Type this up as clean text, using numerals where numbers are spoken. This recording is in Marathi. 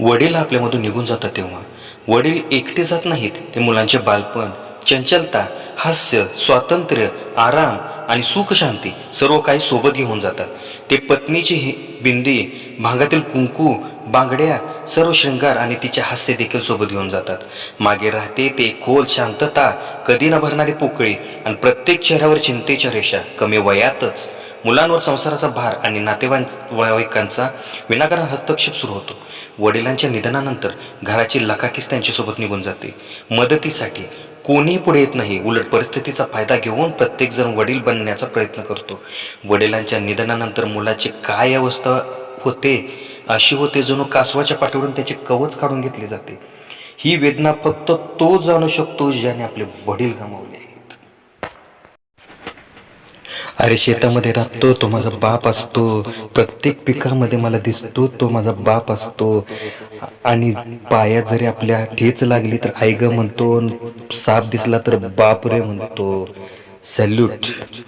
वडील आपल्यामधून निघून जातात तेव्हा वडील एकटे जात नाहीत, ते मुलांचे बालपण, चंचलता, हास्य, स्वातंत्र्य, आराम आणि सुख शांती सर्व काही सोबत घेऊन जातात. ते पत्नीची बिंदी, भांगातील कुंकू, बांगड्या, सर्व शृंगार आणि तिचे हास्य देखील सोबत घेऊन जातात. मागे राहते ते खोल शांतता, कधी न भरणारी पोकळी आणि प्रत्येक चेहऱ्यावर चिंतेच्या रेषा. कमी वयातच मुलांवर संसाराचा भार आणि नातेवाईकांचा विनाकारण हस्तक्षेप सुरू होतो. वडिलांच्या निधनानंतर घराची लकाकीच त्यांच्यासोबत निघून जाते. मदतीसाठी कोणीही पुढे येत नाही, उलट परिस्थितीचा फायदा घेऊन प्रत्येकजण वडील बनण्याचा प्रयत्न करतो. वडिलांच्या निधनानंतर मुलाची काय अवस्था होते, अशी होते जणू कासवाच्या पाठीवरून त्याचे कवच काढून घेतले जाते. ही वेदना फक्त तो जाणू शकतो ज्याने आपले वडील गमावले आहेत. अरे शेतामध्ये राबतो तो माझा बाप असतो, प्रत्येक पिकामध्ये मला दिसतो तो माझा बाप असतो. आणि पायात जरी आपल्या ठेच लागली तर आई ग म्हणतो, साप दिसला तर बाप रे म्हणतो. सॅल्यूट.